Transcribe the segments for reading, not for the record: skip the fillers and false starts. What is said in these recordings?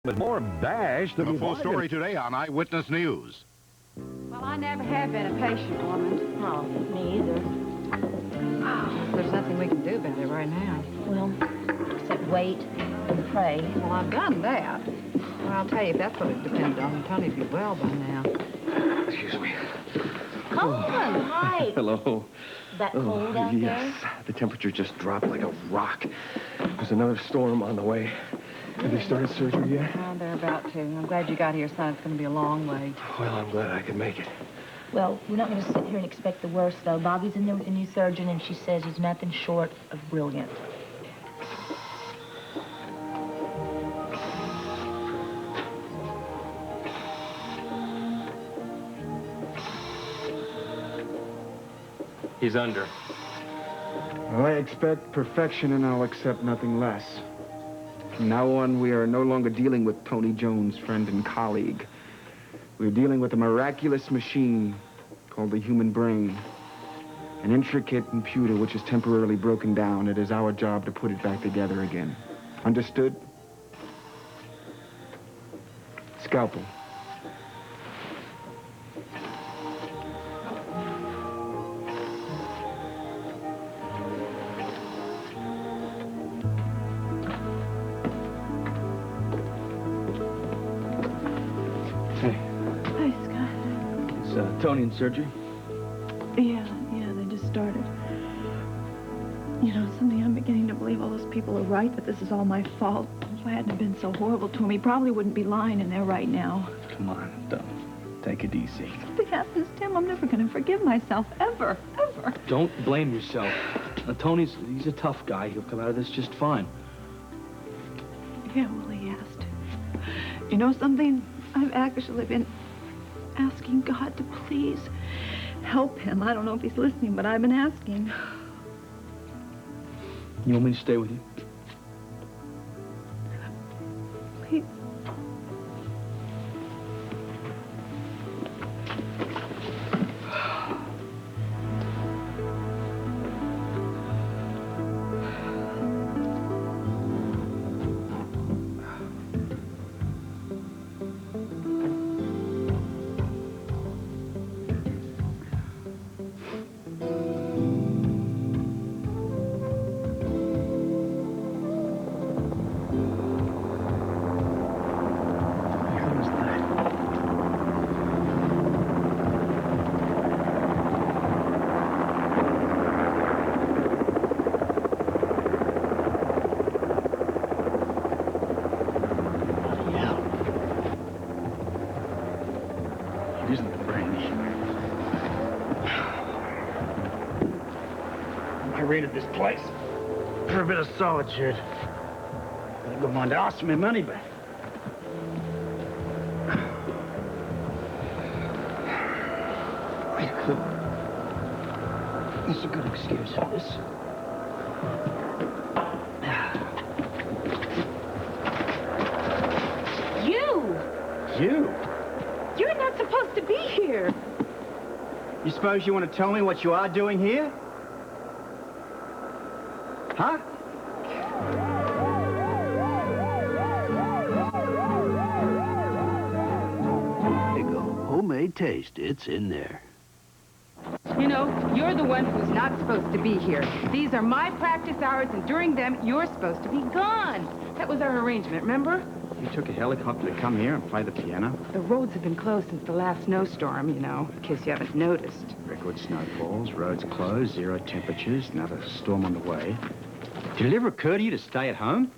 With more bash than The full story today on Eyewitness News. Well, I never have been a patient woman. Oh, me either. There's nothing we can do about it right now. Well, except wait and pray. Well, I've done that. Well, I'll tell you, if that's what it depended on, Tony'd be well by now. Excuse me. Colin, hi. Hello. That cold out yes. The temperature just dropped like a rock. There's another storm on the way. Have they started surgery yet? Oh, they're about to. I'm glad you got here, son. It's going to be a long wait. Well, I'm glad I could make it. Well, we're not going to sit here and expect the worst, though. Bobby's in there with the new surgeon, and she says he's nothing short of brilliant. He's under. Well, I expect perfection, and I'll accept nothing less. From now on, we are no longer dealing with Tony Jones, friend and colleague. We're dealing with a miraculous machine called the human brain. An intricate computer which is temporarily broken down. It is our job to put it back together again. Understood? Scalpel. Tony in surgery? Yeah, they just started. You know, something I'm beginning to believe all those people are right, that this is all my fault. If I hadn't been so horrible to him, he probably wouldn't be lying in there right now. Come on, don't. Take it easy. If it happens to him, I'm never going to forgive myself, ever. Don't blame yourself. He's a tough guy. He'll come out of this just fine. Yeah, well, he has to. You know something? I've actually been asking God to please help him. I don't know if he's listening, but I've been asking. You want me to stay with you? Please. Raided this place for a bit of solitude. I don't mind asking me money back. It's a good excuse for this. You? You're not supposed to be here. You suppose you want to tell me what you are doing here? Huh? There you go. Homemade taste. It's in there. You know, you're the one who's not supposed to be here. These are my practice hours, and during them, you're supposed to be gone. That was our arrangement, remember? You took a helicopter to come here and play the piano? The roads have been closed since the last snowstorm, you know, in case you haven't noticed. Record snowfalls, roads closed, 0 temperatures, another storm on the way. Did it ever occur to you to stay at home?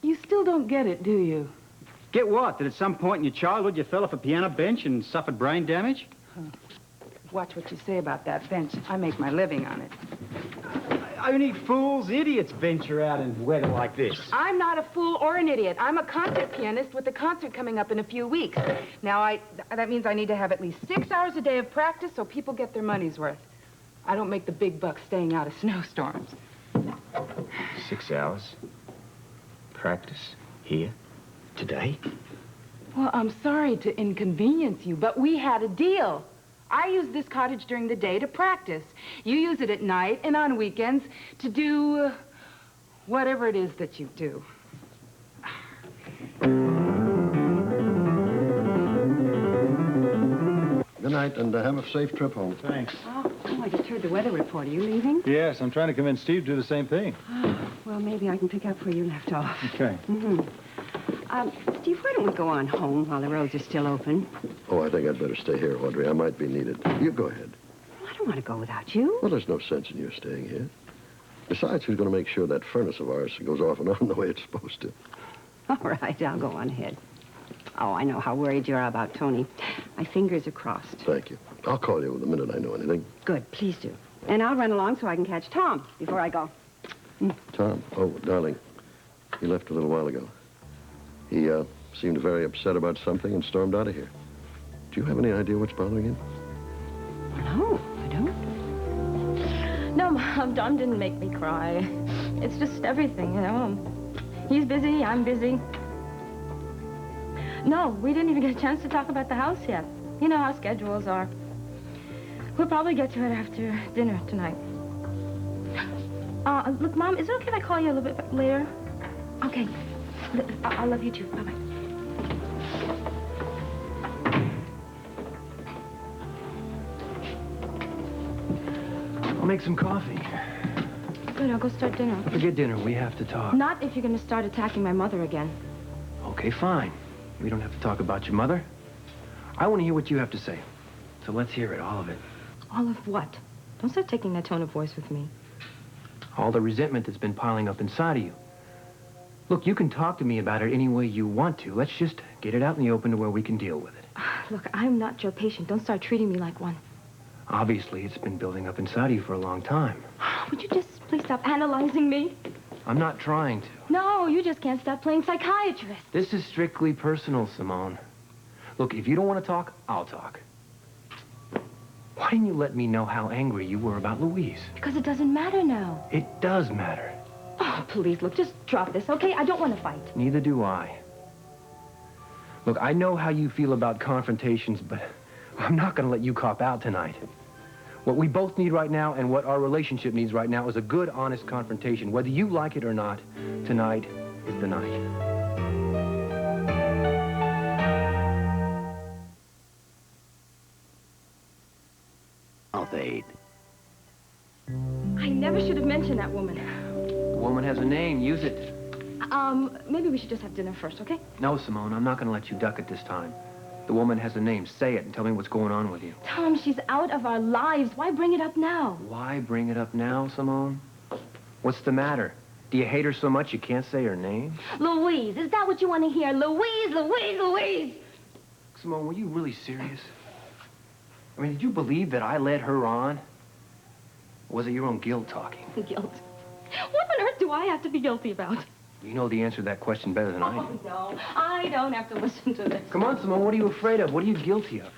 You still don't get it, do you? Get what? That at some point in your childhood you fell off a piano bench and suffered brain damage? Watch what you say about that bench. I make my living on it. Only fools, idiots venture out in weather like this. I'm not a fool or an idiot. I'm a concert pianist with a concert coming up in a few weeks. Now, that means I need to have at least 6 hours a day of practice so people get their money's worth. I don't make the big bucks staying out of snowstorms. 6 hours? Practice? Here? Today? Well, I'm sorry to inconvenience you, but we had a deal. I use this cottage during the day to practice. You use it at night and on weekends to do whatever it is that you do. Good night, and have a safe trip home. Thanks. Oh, I just heard the weather report. Are you leaving? Yes, I'm trying to convince Steve to do the same thing. Well, maybe I can pick up where you left off. Okay. Steve, why don't we go on home while the roads are still open? Oh, I think I'd better stay here, Audrey. I might be needed. You go ahead. Well, I don't want to go without you. Well, there's no sense in you staying here. Besides, who's going to make sure that furnace of ours goes off and on the way it's supposed to? All right, I'll go on ahead. Oh, I know how worried you are about Tony. My fingers are crossed. Thank you. I'll call you the minute I know anything. Good, please do. And I'll run along so I can catch Tom before I go. Tom? Oh, darling. He left a little while ago. He seemed very upset about something and stormed out of here. Do you have any idea what's bothering him? No, I don't. No, Mom, Tom didn't make me cry. It's just everything, you know. He's busy, I'm busy. No, we didn't even get a chance to talk about the house yet. You know how schedules are. We'll probably get to it after dinner tonight. Look, Mom, is it okay if I call you a little bit later? Okay. I love you too. Bye-bye. I'll make some coffee. Good, I'll go start dinner. Forget dinner. We have to talk. Not if you're going to start attacking my mother again. Okay, fine. We don't have to talk about your mother. I want to hear what you have to say. So let's hear it, all of it. All of what? Don't start taking that tone of voice with me. All the resentment that's been piling up inside of you. Look, you can talk to me about it any way you want to. Let's just get it out in the open to where we can deal with it. Look, I'm not your patient. Don't start treating me like one. Obviously, it's been building up inside of you for a long time. Would you just please stop analyzing me? I'm not trying to. No, you just can't stop playing psychiatrist. This is strictly personal, Simone. Look, if you don't want to talk, I'll talk. Why didn't you let me know how angry you were about Louise? Because it doesn't matter now. It does matter. Oh, please, look, just drop this, okay? I don't want to fight. Neither do I. Look, I know how you feel about confrontations, but I'm not going to let you cop out tonight. What we both need right now and what our relationship needs right now is a good, honest confrontation. Whether you like it or not, tonight is the night. Mouth aid. I never should have mentioned that woman. The woman has a name. Use it. Maybe we should just have dinner first, okay? No, Simone, I'm not going to let you duck it this time. The woman has a name. Say it and tell me what's going on with you. Tom, she's out of our lives. Why bring it up now? Why bring it up now, Simone? What's the matter? Do you hate her so much you can't say her name? Louise, is that what you want to hear? Louise, Louise, Louise! Simone, were you really serious? I mean, did you believe that I led her on? Or was it your own guilt talking? Guilt? What on earth do I have to be guilty about? You know the answer to that question better than I do. No, I don't have to listen to this. Come on, Simone, what are you afraid of? What are you guilty of?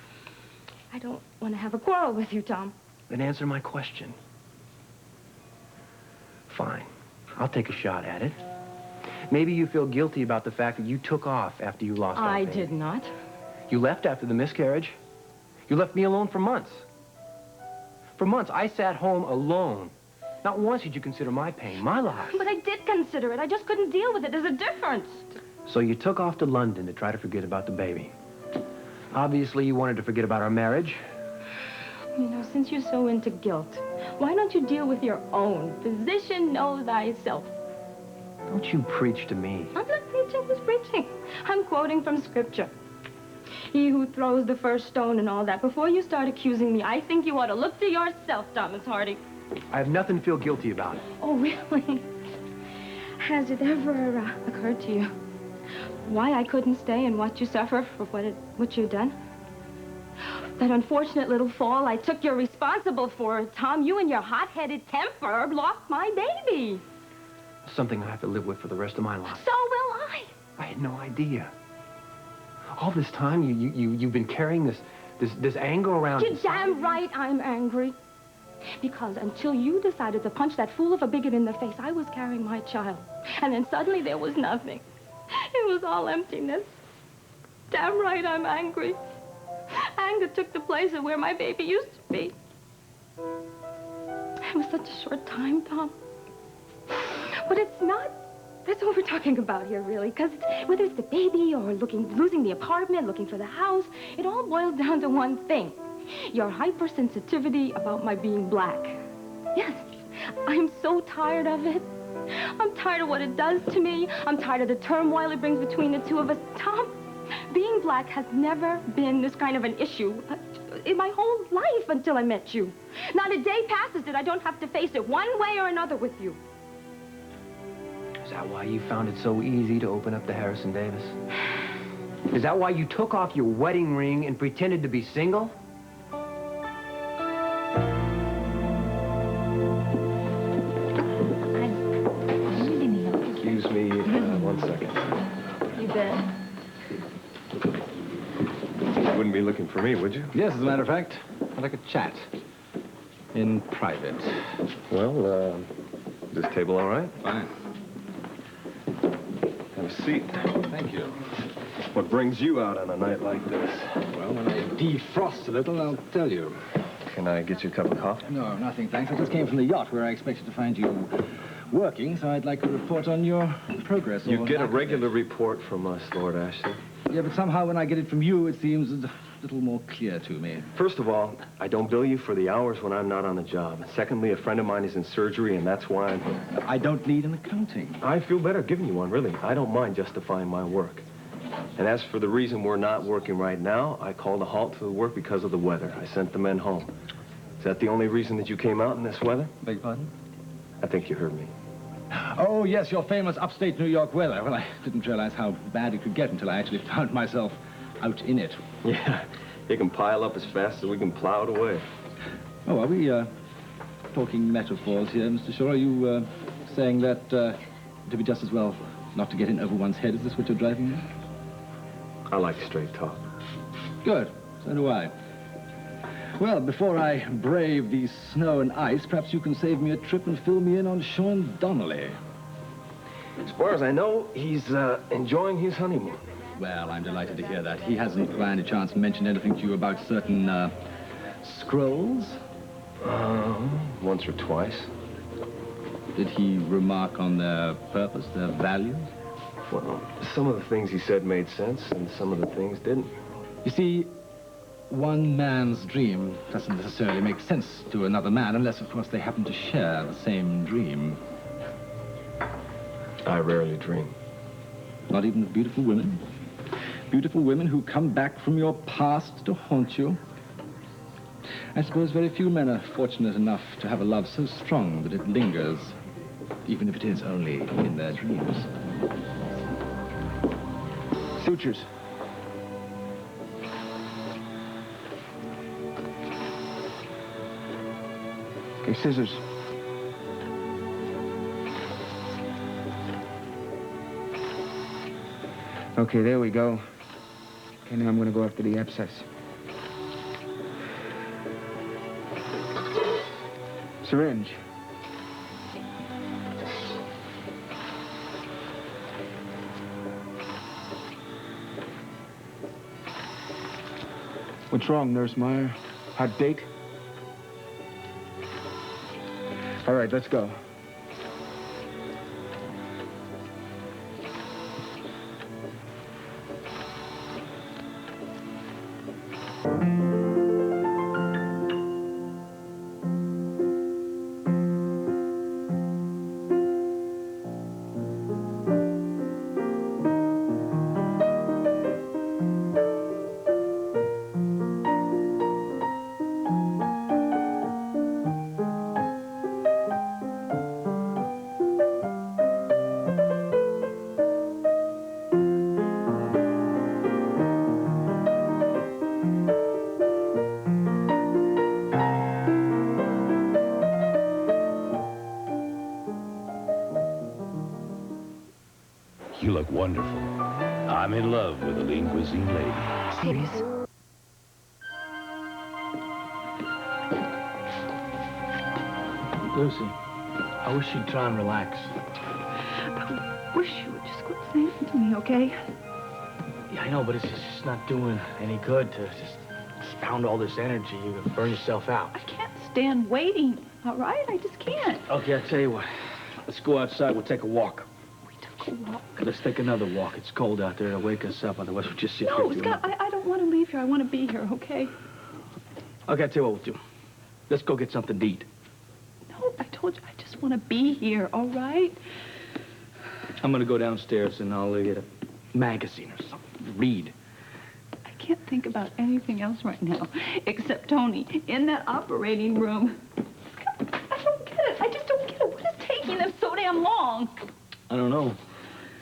I don't want to have a quarrel with you, Tom. Then answer my question. Fine. I'll take a shot at it. Maybe you feel guilty about the fact that you took off after you lost our baby. I did not. You left after the miscarriage. You left me alone for months. For months, I sat home alone. Not once did you consider my pain, my life. But I did consider it. I just couldn't deal with it. There's a difference. So you took off to London to try to forget about the baby. Obviously, you wanted to forget about our marriage. You know, since you're so into guilt, why don't you deal with your own? Physician, know thyself. Don't you preach to me. I'm not preaching. Who's preaching? I'm quoting from Scripture. He who throws the first stone and all that. Before you start accusing me, I think you ought to look to yourself, Thomas Hardy. I have nothing to feel guilty about. Oh, really? Has it ever occurred to you why I couldn't stay and watch you suffer for what you've done? That unfortunate little fall I took, you're responsible for it, Tom. You and your hot-headed temper lost my baby. Something I have to live with for the rest of my life. So will I. I had no idea. All this time, you've been carrying this anger around. You're damn right I'm angry. Because until you decided to punch that fool of a bigot in the face, I was carrying my child. And then suddenly there was nothing. It was all emptiness. Damn right I'm angry. Anger took the place of where my baby used to be. It was such a short time, Tom. But it's not That's what we're talking about here, really. Because whether it's the baby or losing the apartment, looking for the house, it all boils down to one thing. Your hypersensitivity about my being black. Yes, I'm so tired of it. I'm tired of what it does to me. I'm tired of the turmoil it brings between the two of us. Tom, being black has never been this kind of an issue in my whole life until I met you. Not a day passes that I don't have to face it one way or another with you. Is that why you found it so easy to open up to Harrison Davis? Is that why you took off your wedding ring and pretended to be single? Excuse me, 1 second. You bet. You wouldn't be looking for me, would you? Yes, as a matter of fact, I'd like a chat. In private. Well, is this table all right? Fine. Have a seat. Thank you. What brings you out on a night like this? Well, when I defrost a little, I'll tell you. Can I get you a cup of coffee? No, nothing, thanks. I just came from the yacht where I expected to find you working, so I'd like a report on your progress. You or get a lack of regular report from us, Lord Ashley. it. Yeah, but somehow when I get it from you, it seems a little more clear to me. First of all, I don't bill you for the hours when I'm not on the job. Secondly, a friend of mine is in surgery, and that's why I'm here. I don't need an accounting. I feel better giving you one, really. I don't mind justifying my work. And as for the reason we're not working right now, I called a halt to the work because of the weather. I sent the men home. Is that the only reason that you came out in this weather? Beg your pardon? I think you heard me. Oh, yes, your famous upstate New York weather. Well, I didn't realize how bad it could get until I actually found myself out in it. Yeah, it can pile up as fast as we can plow it away. Oh, are we talking metaphors here, Mr. Shaw? Are you saying that to be just as well not to get in over one's head? Is this what you're driving at? I like straight talk. Good. So do I. Well, before I brave the snow and ice, perhaps you can save me a trip and fill me in on Sean Donnelly. As far as I know, he's enjoying his honeymoon. Well, I'm delighted to hear that. He hasn't, by any chance, mentioned anything to you about certain scrolls? Once or twice. Did he remark on their purpose, their value? Well, some of the things he said made sense, and some of the things didn't. You see, one man's dream doesn't necessarily make sense to another man, unless, of course, they happen to share the same dream. I rarely dream. Not even of beautiful women? Beautiful women who come back from your past to haunt you? I suppose very few men are fortunate enough to have a love so strong that it lingers, even if it is only in their dreams. Sutures. Okay, scissors. Okay, there we go. Okay, now I'm going to go after the abscess. Syringe. What's wrong, Nurse Meyer? Hot date? All right, let's go. You look wonderful. I'm in love with a lean cuisine lady. Please. Lucy, I wish you'd try and relax. I wish you would just quit saying it to me, okay? Yeah, I know, but it's just not doing any good to just expound all this energy. You're gonna burn yourself out. I can't stand waiting, all right? I just can't. Okay, I'll tell you what. Let's go outside. We'll take a walk. We took a walk. Let's take another walk. It's cold out there. It'll wake us up. Otherwise, we'll just sit here. No, Scott, I don't want to leave here. I want to be here, okay? Okay, I tell you what we'll do. Let's go get something to eat. No, I told you, I just want to be here, all right? I'm gonna go downstairs and I'll get a magazine or something to read. I can't think about anything else right now except Tony in that operating room. Scott, I don't get it. I just don't get it. What is taking them so damn long? I don't know.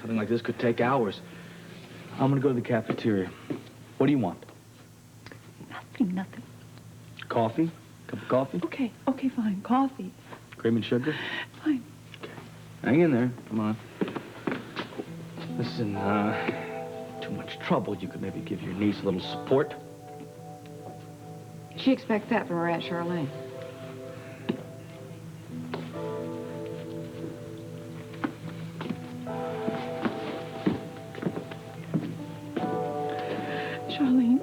Something like this could take hours. I'm gonna go to the cafeteria. What do you want? Nothing. Coffee? Cup of coffee? Okay, fine. Coffee. Cream and sugar? Fine. Okay. Hang in there. Come on. Listen, too much trouble. You could maybe give your niece a little support. She expects that from her Aunt Charlene. Charlene,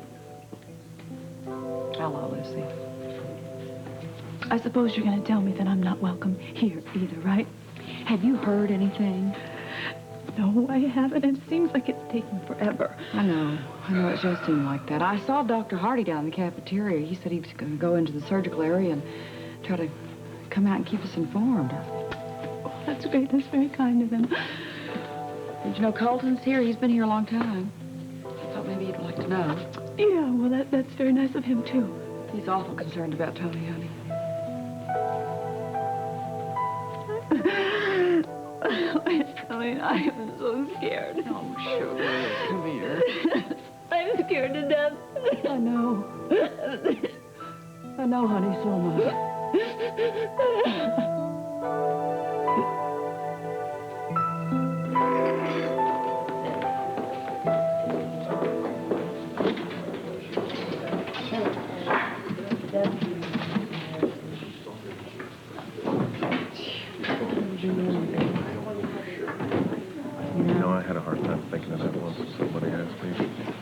Hello, Lucy. I suppose you're going to tell me that I'm not welcome here either, right? Have you heard anything? No, I haven't. It seems like it's taking forever. I know. It does seem like that. I saw Dr. Hardy down in the cafeteria. He said he was going to go into the surgical area and try to come out and keep us informed. Oh, that's great. That's very kind of him. Did you know Colton's here? He's been here a long time. I thought maybe you'd like to know. Yeah, well, that's very nice of him, too. He's awful concerned about Tony, honey. I mean, I am so scared. Oh, sugar. Come here. I'm scared to death. I know. I know, honey, so am I.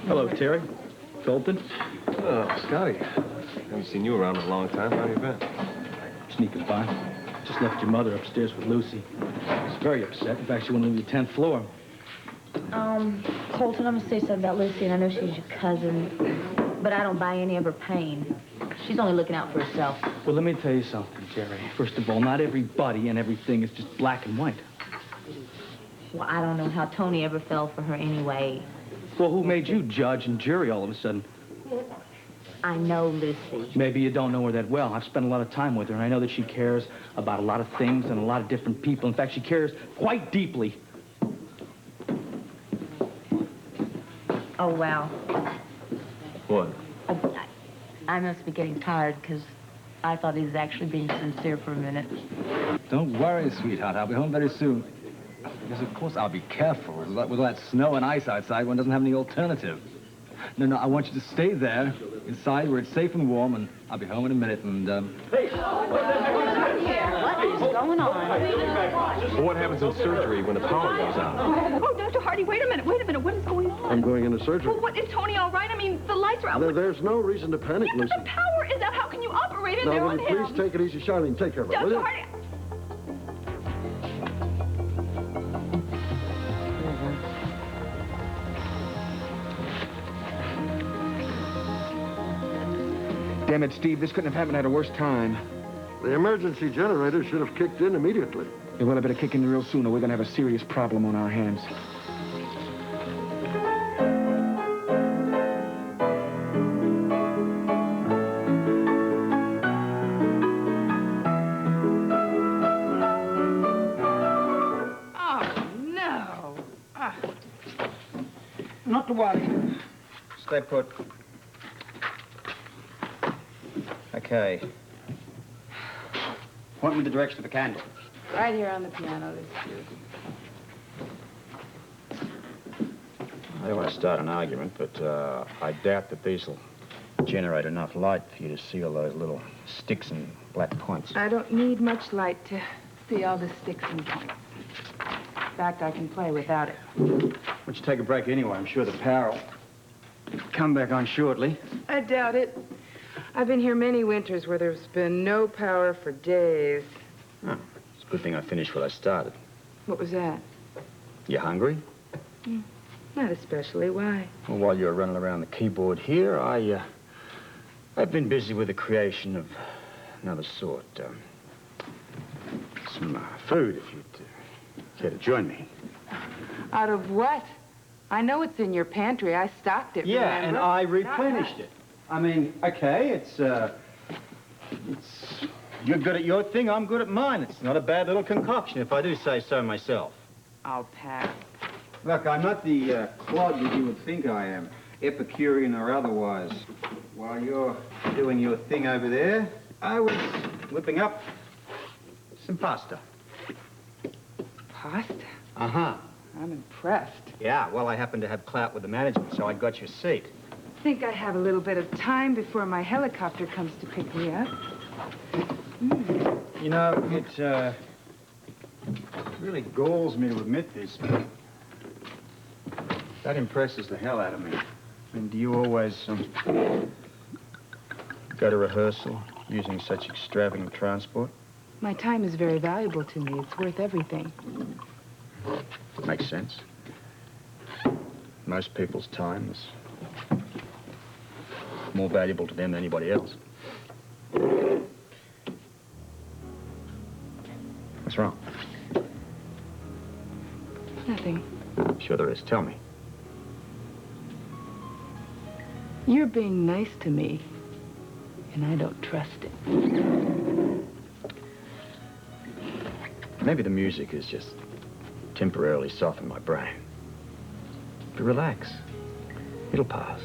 Hello, Terry. Colton. Oh, Scotty. Haven't seen you around in a long time. How you been? Sneaking by. Just left your mother upstairs with Lucy. She's very upset. In fact, she went to the 10th floor. Colton, I'm gonna say something about Lucy, and I know she's your cousin, but I don't buy any of her pain. She's only looking out for herself. Well, let me tell you something, Terry. First of all, not everybody and everything is just black and white. Well, I don't know how Tony ever fell for her anyway. Well, who made you judge and jury all of a sudden? I know Lucy. Maybe you don't know her that well. I've spent a lot of time with her, and I know that she cares about a lot of things and a lot of different people. In fact, she cares quite deeply. Oh, wow. What? I must be getting tired, because I thought he was actually being sincere for a minute. Don't worry, sweetheart. I'll be home very soon. Because, of course, I'll be careful. With all that snow and ice outside, one doesn't have any alternative. No, I want you to stay there, inside, where it's safe and warm, and I'll be home in a minute, and, Hey! What is going on? Well, what happens in surgery when the power goes out? Oh, Dr. Hardy, wait a minute. What is going on? I'm going into surgery. Well, what, is Tony all right? I mean, the lights are out. There's no reason to panic, Yeah, Lucy. but the power is out. How can you operate in there Now, on then, him? please take it easy, Charlene. Take care of it, will Dr. you? Hardy... Damn it, Steve, this couldn't have happened at a worse time. The emergency generator should have kicked in immediately. Yeah, well, I better kick in real soon or we're gonna have a serious problem on our hands. Oh, no. Not to worry. Stay put. Okay. Point me the direction of the candle. Right here on the piano. I don't want to start an argument, but I doubt that these will generate enough light for you to see all those little sticks and black points. I don't need much light to see all the sticks and points. In fact, I can play without it. Why don't you take a break anyway? I'm sure the power will come back on shortly. I doubt it. I've been here many winters where there's been no power for days. Oh, it's a good thing I finished what I started. What was that? You hungry? Not especially. Why? Well, while you're running around the keyboard here, I've been busy with the creation of another sort. Some food, if you'd care to join me. Out of what? I know it's in your pantry. I stocked it, Yeah, remember? and I replenished it. I mean, okay, it's... You're good at your thing, I'm good at mine. It's not a bad little concoction, if I do say so myself. I'll pass. Look, I'm not the clod that you would think I am, Epicurean or otherwise. While you're doing your thing over there, I was whipping up some pasta. Pasta? Uh-huh. I'm impressed. Yeah, well, I happen to have clout with the management, so I got your seat. Think I have a little bit of time before my helicopter comes to pick me up. You know, it really galls me to admit this, but that impresses the hell out of me. And do you always go to rehearsal using such extravagant transport? My time is very valuable to me. It's worth everything. Makes sense. Most people's time is more valuable to them than anybody else. What's wrong? Nothing. Sure there is. Tell me. You're being nice to me, and I don't trust it. Maybe the music has just temporarily softened my brain. But relax. It'll pass.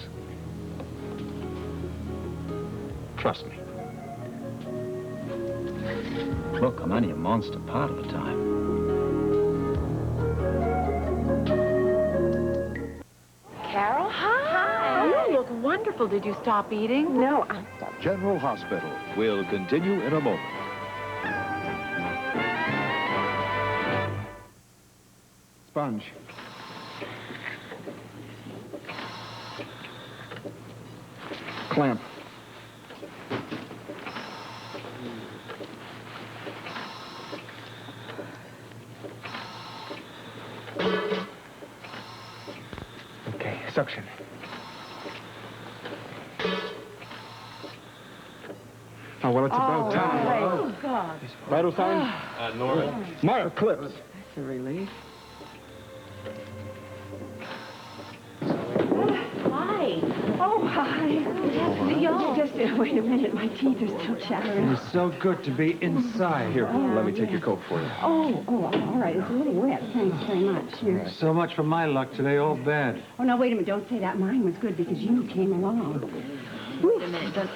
Trust me. Look, I'm only a monster part of the time. Carol? Hi. You look wonderful. Did you stop eating? No, I'm sorry. General Hospital will continue in a moment. Sponge. Clamp. Okay, suction. Oh, well, it's about time. Oh, God. Vital sign? Norman. Mark, Eclipse. That's a relief. Hi. Oh, hi. Just wait a minute. My teeth are still chattering. It's so good to be inside. Here, let me take your coat for you. Oh, all right. It's a little wet. Thanks very much. Here. So much for my luck today, all bad. Oh, no, wait a minute. Don't say that. Mine was good because you came along. Wait a minute.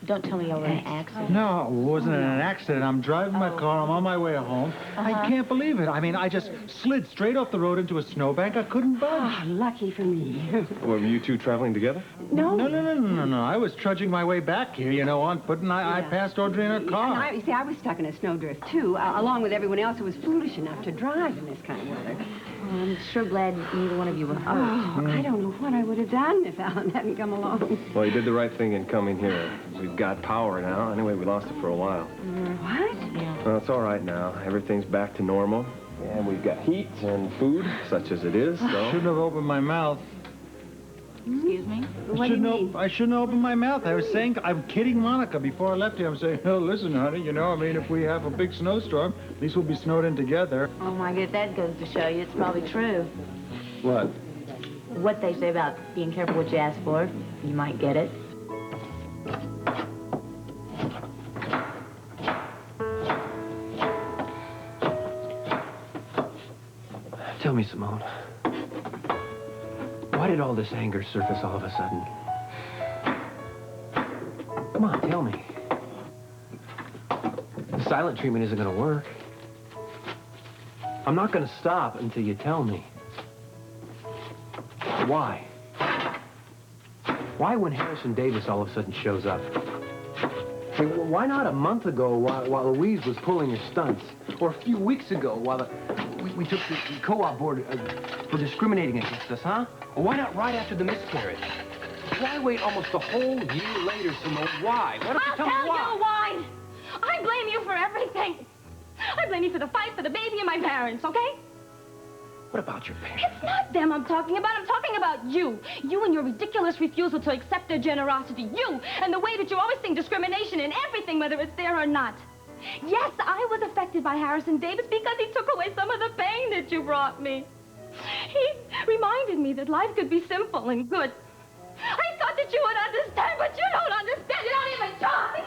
Don't tell me you were in an accident. No, it wasn't an accident. I'm driving my car. I'm on my way home. I can't believe it. I mean, I just slid straight off the road into a snowbank. I couldn't budge. Oh, lucky for me. Were you two traveling together? No. No. I was trudging my way back here, you know, on foot, and I passed Audrey in her car. And I was stuck in a snowdrift, too, along with everyone else who was foolish enough to drive in this kind of weather. I'm sure glad neither one of you were hurt. Oh, I don't know what I would have done if Alan hadn't come along. Well, you did the right thing in coming here. We've got power now. Anyway, we lost it for a while. What? Yeah. Well, it's all right now. Everything's back to normal. And we've got heat and food, such as it is, I so... shouldn't have opened my mouth. Excuse me? What do you mean? I shouldn't have opened my mouth. I was saying, I'm kidding Monica before I left here. I'm saying, oh, listen, honey, you know, I mean, if we have a big snowstorm, at least we'll be snowed in together. Oh, my God, that goes to show you it's probably true. What? What they say about being careful what you ask for. You might get it. Tell me, Simone. Why did all this anger surface all of a sudden? Come on, tell me. The silent treatment isn't going to work. I'm not going to stop until you tell me. Why? Why when Harrison Davis all of a sudden shows up? I mean, why not a month ago while Louise was pulling her stunts? Or a few weeks ago while we took the co-op board for discriminating against us, huh? Or why not right after the miscarriage? Why wait almost a whole year later, Simone? Why? Why don't you tell me why? I'll tell you why. I blame you for everything. I blame you for the fight, for the baby, and my parents, okay? What about your parents? It's not them I'm talking about. I'm talking about you. You and your ridiculous refusal to accept their generosity. You and the way that you always think discrimination in everything, whether it's there or not. Yes, I was affected by Harrison Davis because he took away some of the pain that you brought me. He reminded me that life could be simple and good. I thought that you would understand, but you don't understand. You don't even try.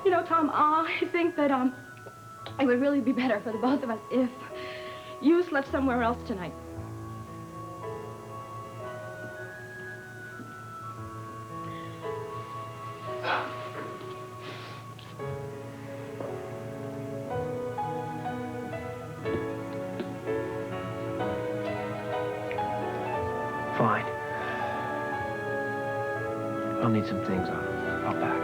You know, Tom, I think that, it would really be better for the both of us if you slept somewhere else tonight. Fine. I'll need some things. I'll pack.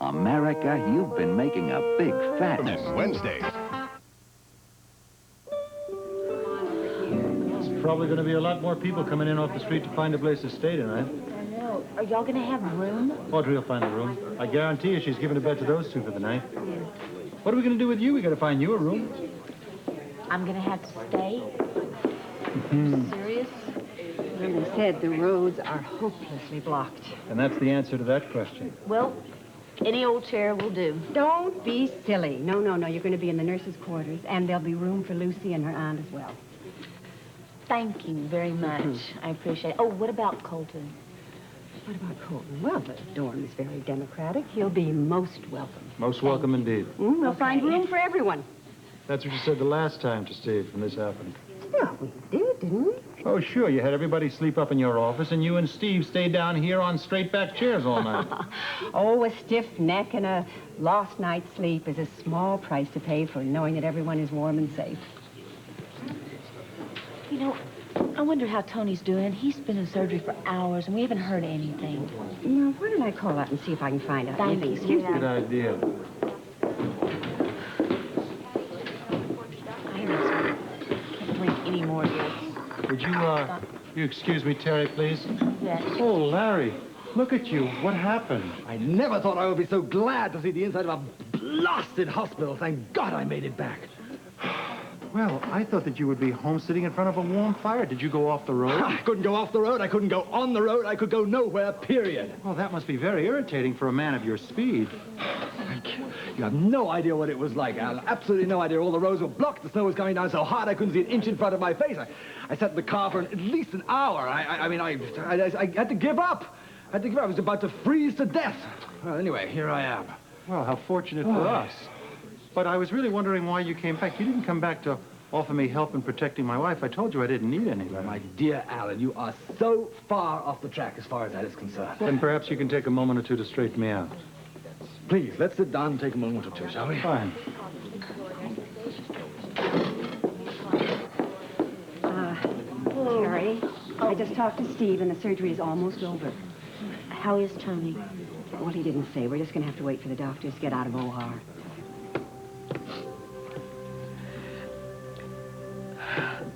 America, you've been making a big fat... Wednesday. There's probably going to be a lot more people coming in off the street to find a place to stay tonight. I know. Are y'all gonna have room? Audrey will find a room. I guarantee you she's giving a bed to those two for the night. What are we going to do with you? We got to find you a room. I'm gonna have to stay. Serious? Vernon said the roads are hopelessly blocked. And that's the answer to that question. Well, any old chair will do. Don't be silly. No, no, no. You're going to be in the nurses' quarters, and there'll be room for Lucy and her aunt as well. Thank you very much. I appreciate it. Oh, what about Colton? What about Colton? Well, the dorm is very democratic. He'll be most welcome. Most welcome indeed. We'll find room for everyone. That's what you said the last time to Steve when this happened. Well, we did, didn't we? Oh, sure. You had everybody sleep up in your office, and you and Steve stayed down here on straight-back chairs all night. Oh, a stiff neck and a lost night's sleep is a small price to pay for knowing that everyone is warm and safe. You know, I wonder how Tony's doing. He's been in surgery for hours, and we haven't heard anything. Now, why don't I call out and see if I can find out? Thank you. Excuse me. Good idea. Can't drink any more of this. Would you excuse me, Terry, please? Yes. Oh, Larry, look at you. What happened? I never thought I would be so glad to see the inside of a blasted hospital. Thank God I made it back. Well, I thought that you would be home sitting in front of a warm fire. Did you go off the road? I couldn't go off the road. I couldn't go on the road. I could go nowhere, period. Well, that must be very irritating for a man of your speed. You have no idea what it was like, Al. Absolutely no idea. All the roads were blocked. The snow was coming down so hard I couldn't see an inch in front of my face. I sat in the car for at least an hour. I mean, I had to give up. I was about to freeze to death. Well, anyway, here I am. Well, how fortunate for us. But I was really wondering why you came back. You didn't come back to offer me help in protecting my wife. I told you I didn't need any. My dear Alan, you are so far off the track as far as that is concerned. Then perhaps you can take a moment or two to straighten me out. Please, let's sit down and take a moment or two, shall we? Fine. Terry, I just talked to Steve, and the surgery is almost over. How is Tony? Well, he didn't say. We're just going to have to wait for the doctors to get out of OR.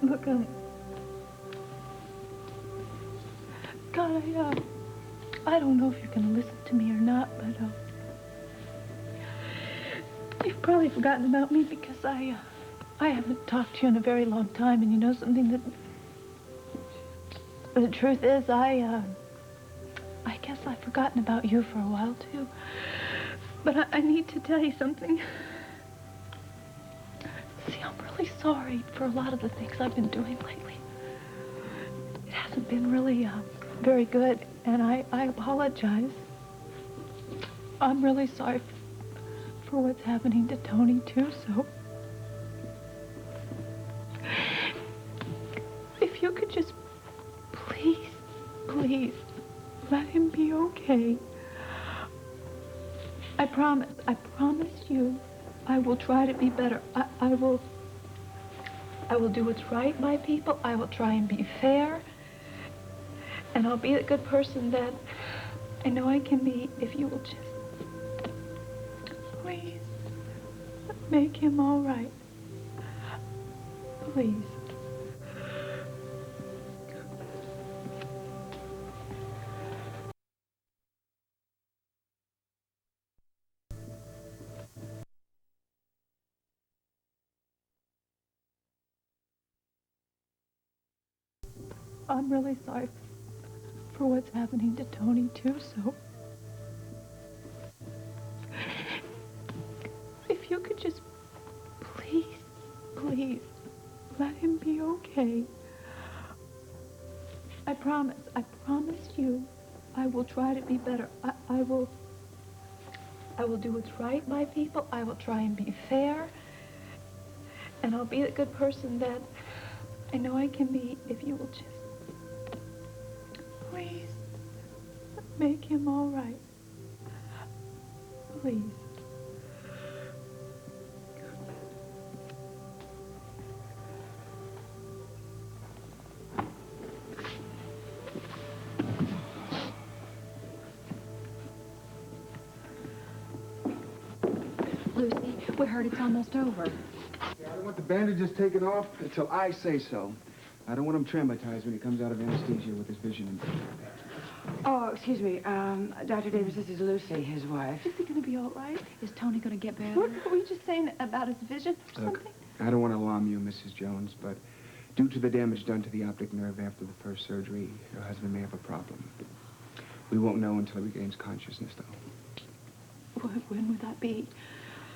Look, God, I don't know if you're going to listen to me or not, but, you've probably forgotten about me because I haven't talked to you in a very long time, and you know something that... The truth is, I guess I've forgotten about you for a while, too. But I need to tell you something. See, I'm really sorry for a lot of the things I've been doing lately. It hasn't been really, very good, and I apologize. I'm really sorry for what's happening to Tony, too, so... If you could just please, let him be okay. I promise you, I will try to be better. I will do what's right by people. I will try and be fair. And I'll be the good person that I know I can be if you will just, please, make him all right. Please. I'm really sorry for what's happening to Tony, too, so... If you could just please, please, let him be okay. I promise you, I will try to be better. I will do what's right by people. I will try and be fair. And I'll be the good person that I know I can be if you will just, please, make him all right. Please. Lucy, we heard it's almost over. I don't want the bandages taken off until I say so. I don't want him traumatized when he comes out of anesthesia with his vision impaired. Oh, excuse me. Dr. Davis, this is Lucy, his wife. Is he going to be all right? Is Tony going to get better? What were you just saying about his vision or Look, something? I don't want to alarm you, Mrs. Jones, but due to the damage done to the optic nerve after the first surgery, your husband may have a problem. We won't know until he regains consciousness, though. When would that be?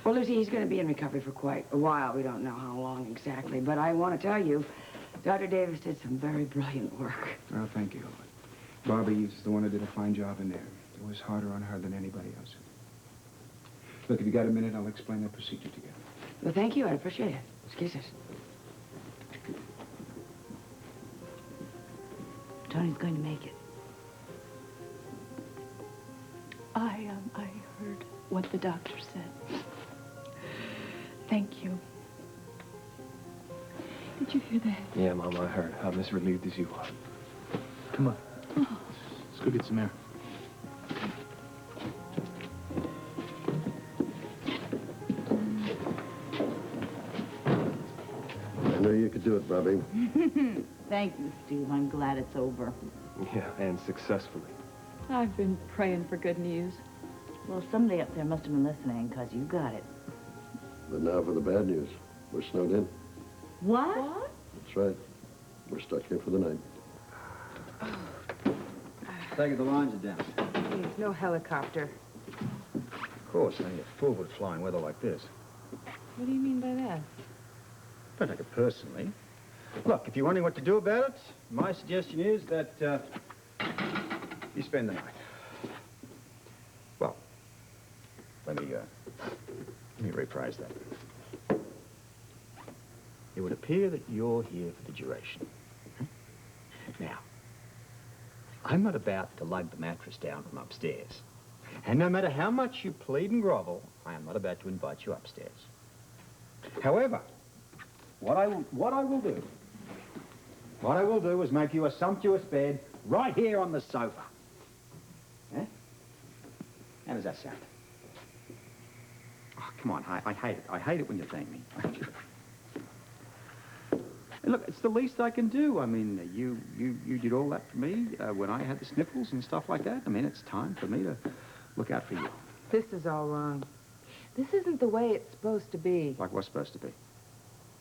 Well, Lucy, he's going to be in recovery for quite a while. We don't know how long exactly, but I want to tell you, Dr. Davis did some very brilliant work. Well, thank you. Barbie is the one who did a fine job in there. It was harder on her than anybody else. Look, if you got a minute, I'll explain the procedure to you. Well, thank you. I appreciate it. Excuse us. Tony's going to make it. I heard what the doctor said. Thank you. Did you hear that? Yeah, Mom, I heard. I'm as relieved as you are. Come on. Let's go get some air. I knew you could do it, Bobby. Thank you, Steve. I'm glad it's over. Yeah, and successfully. I've been praying for good news. Well, somebody up there must have been listening, because you got it. But now for the bad news. We're snowed in. What? That's right. We're stuck here for the night. Take it, the lines are down. Please, no helicopter. Of course, only a fool would fly in weather like this. What do you mean by that? Don't take it personally. Look, if you're wondering what to do about it, my suggestion is that you spend the night. Well, let me rephrase that. It would appear that you're here for the duration. Now, I'm not about to lug the mattress down from upstairs. And no matter how much you plead and grovel, I am not about to invite you upstairs. However, what I will do is make you a sumptuous bed right here on the sofa. Eh? How does that sound? Oh, come on, I hate it. I hate it when you thank me. Look, it's the least I can do. I mean, you did all that for me when I had the sniffles and stuff like that. I mean, it's time for me to look out for you. This is all wrong. This isn't the way it's supposed to be. Like what's supposed to be?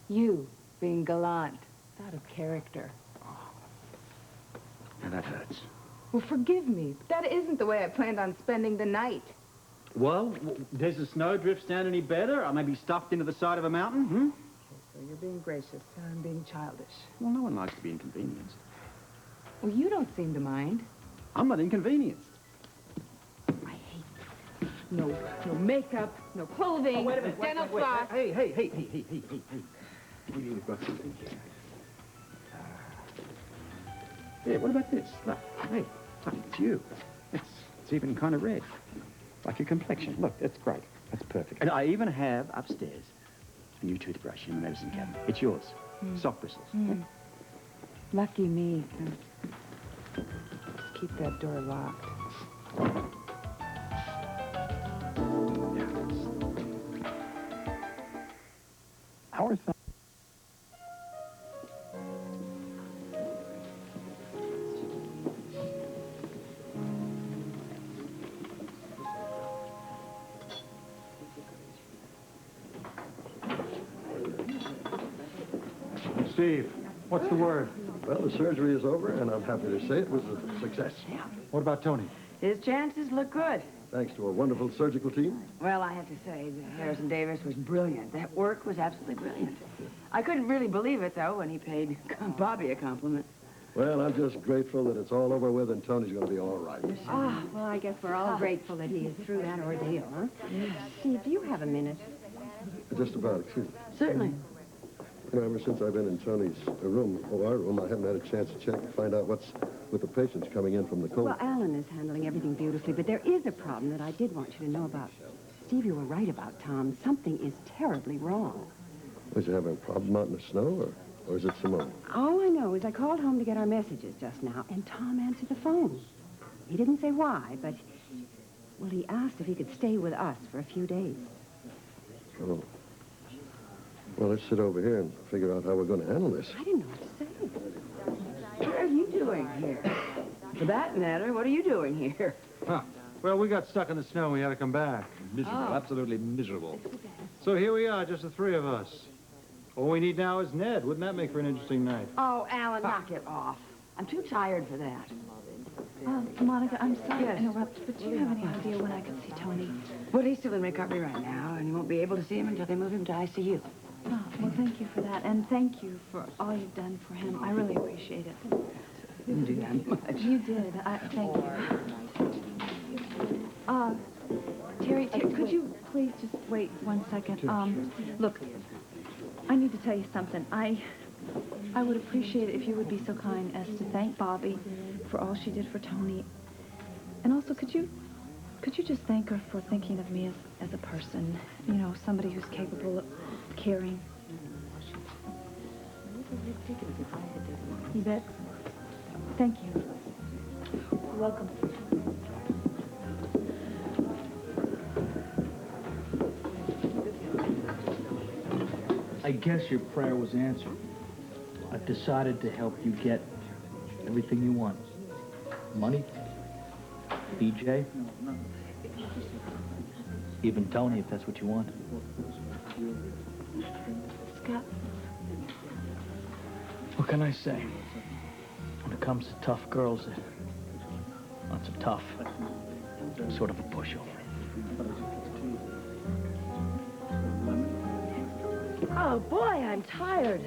You being gallant. It's out of character. Now that hurts. Well, forgive me. That isn't the way I planned on spending the night. Well, does the snowdrift stand any better? Or maybe stuffed into the side of a mountain, hmm? So you're being gracious, and I'm being childish. Well, no one likes to be inconvenienced. Well, you don't seem to mind. I'm not inconvenienced. I hate this. No makeup, no clothing, no dental floss. Hey. We've got something here. Yeah, what about this? Look, hey, look, it's you. It's even kind of red. Like your complexion. Look, that's great. That's perfect. And I even have upstairs a new toothbrush in the medicine cabinet. It's yours. Soft bristles. Lucky me. that door locked. Our son. Steve, what's the word? Well, the surgery is over, and I'm happy to say it was a success. What about Tony? His chances look good. Thanks to a wonderful surgical team. Well, I have to say, Harrison Davis was brilliant. That work was absolutely brilliant. I couldn't really believe it, though, when he paid Bobby a compliment. Well, I'm just grateful that it's all over with and Tony's going to be all right. Ah, well, I guess we're all grateful that he is through that ordeal, huh? Steve, do you have a minute? Just about, excuse me. Certainly. You know, ever since I've been in Tony's room, our room, I haven't had a chance to check to find out what's with the patients coming in from the cold. Well, Alan is handling everything beautifully, but there is a problem that I did want you to know about. Steve, you were right about Tom. Something is terribly wrong. Was he having a problem out in the snow, or is it Simone? All I know is I called home to get our messages just now, and Tom answered the phone. He didn't say why, but, well, he asked if he could stay with us for a few days. Oh. Well, let's sit over here and figure out how we're going to handle this. I didn't know what to say. What are you doing here? For that matter, what are you doing here? Huh. Well, we got stuck in the snow and we had to come back. Miserable, absolutely miserable. So here we are, just the three of us. All we need now is Ned. Wouldn't that make for an interesting night? Oh, Alan, knock it off. I'm too tired for that. Monica, I'm sorry to interrupt, but do you have any idea when I could see Tony? Well, he's still in recovery right now, and you won't be able to see him until they move him to ICU. Oh, well, thank you for that, and thank you for all you've done for him. I really appreciate it. Didn't do that much. You did. Thank you. Terry, could you please just wait 1 second? Look, I need to tell you something. I would appreciate it if you would be so kind as to thank Bobby for all she did for Tony. And also, could you just thank her for thinking of me as a person? You know, somebody who's capable of caring. You bet. Thank you. You're welcome. I guess your prayer was answered. I've decided to help you get everything you want. Money, BJ, even Tony, if that's what you want. Scott. What can I say? When it comes to tough girls, lots of tough. Sort of a pushover. Oh, boy, I'm tired.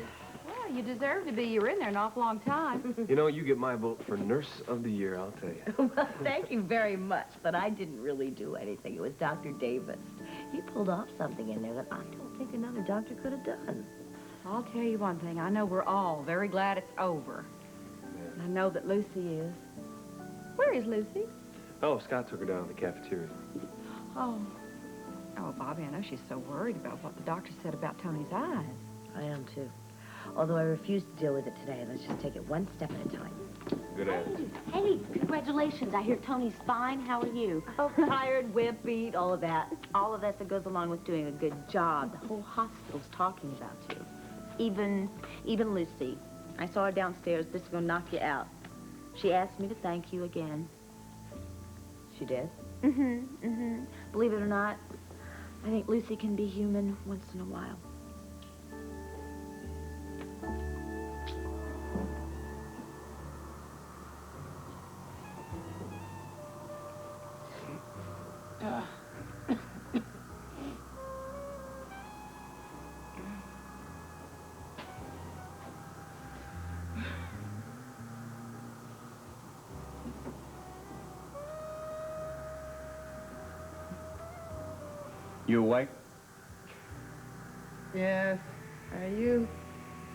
Well, you deserve to be. You were in there an awful long time. You know, you get my vote for Nurse of the Year, I'll tell you. Well, thank you very much, but I didn't really do anything. It was Dr. Davis. He pulled off something in there that I don't think another doctor could have done. I'll tell you one thing. I know we're all very glad it's over. And I know that Lucy is. Where is Lucy? Oh, Scott took her down to the cafeteria. Oh. Oh, Bobby, I know she's so worried about what the doctor said about Tony's eyes. I am, too. Although I refuse to deal with it today. Let's just take it one step at a time. Good attitude. Hey, congratulations. I hear Tony's fine. How are you? Oh, tired, whip-beat, all of that. All of that goes along with doing a good job. The whole hospital's talking about you. Even Lucy. I saw her downstairs. This is going to knock you out. She asked me to thank you again. She did? Believe it or not, I think Lucy can be human once in a while. You awake? Yes. Are you?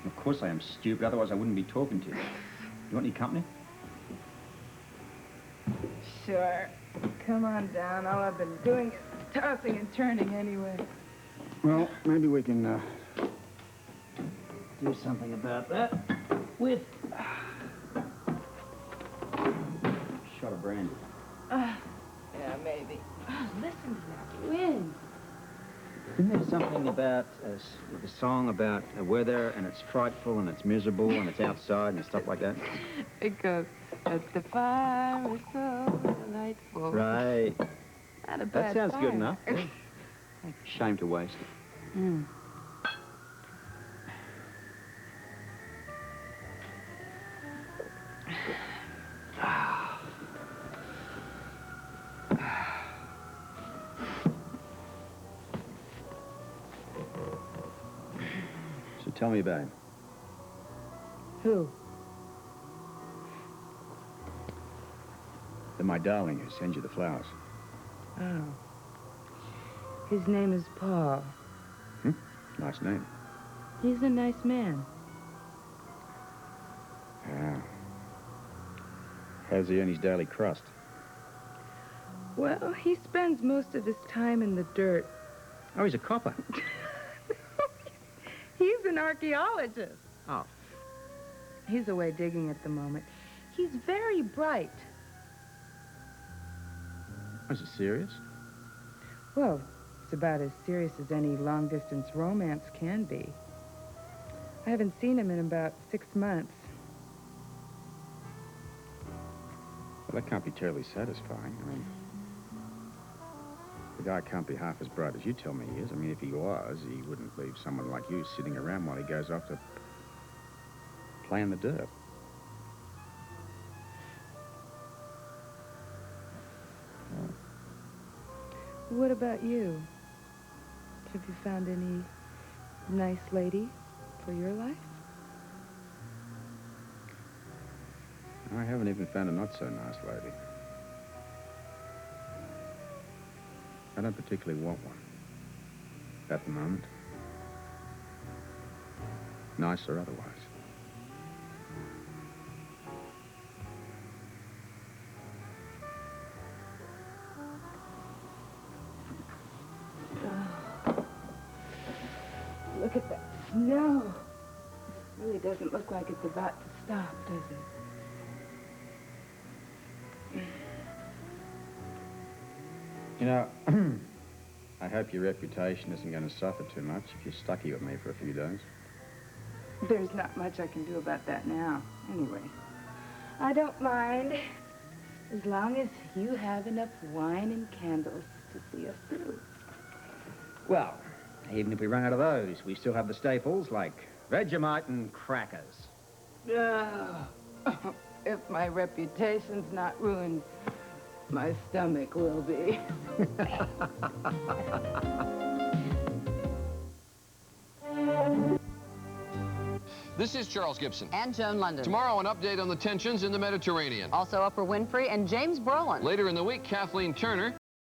Of course I am, stupid. Otherwise I wouldn't be talking to you. You want any company? Sure. Come on down. All I've been doing is tossing and turning anyway. Well, maybe we can, Do something about that with... Shut up. brandy. Yeah, maybe. Listen to that wind. Isn't there something about the song about weather and it's frightful and it's miserable and it's outside and stuff like that? It goes, but the fire is so delightful. Right. Not a That bad sounds good fire. enough. Shame to waste it. Mm. So tell me about him. Who? My darling who sends you the flowers. Oh. His name is Paul. Nice name. He's a nice man. Yeah. How's he earn his daily crust? Well, he spends most of his time in the dirt. Oh, he's a copper. He's an archaeologist. Oh. He's away digging at the moment. He's very bright. Is it serious? Well, it's about as serious as any long-distance romance can be. I haven't seen him in about 6 months. Well, that can't be terribly satisfying. I mean, the guy can't be half as bright as you tell me he is. I mean, if he was, he wouldn't leave someone like you sitting around while he goes off to play in the dirt. What about you? Have you found any nice lady for your life? I haven't even found a not-so-nice lady. I don't particularly want one. At the moment. Nice or otherwise. Look at that snow. It really doesn't look like it's about to stop, does it? You know, I hope your reputation isn't going to suffer too much if you're stuck here with me for a few days. There's not much I can do about that now. Anyway, I don't mind. As long as you have enough wine and candles to see us through. Well, even if we run out of those, we still have the staples like Vegemite and crackers. If my reputation's not ruined, my stomach will be. This is Charles Gibson. And Joan London. Tomorrow, an update on the tensions in the Mediterranean. Also, Oprah Winfrey and James Brolin. Later in the week, Kathleen Turner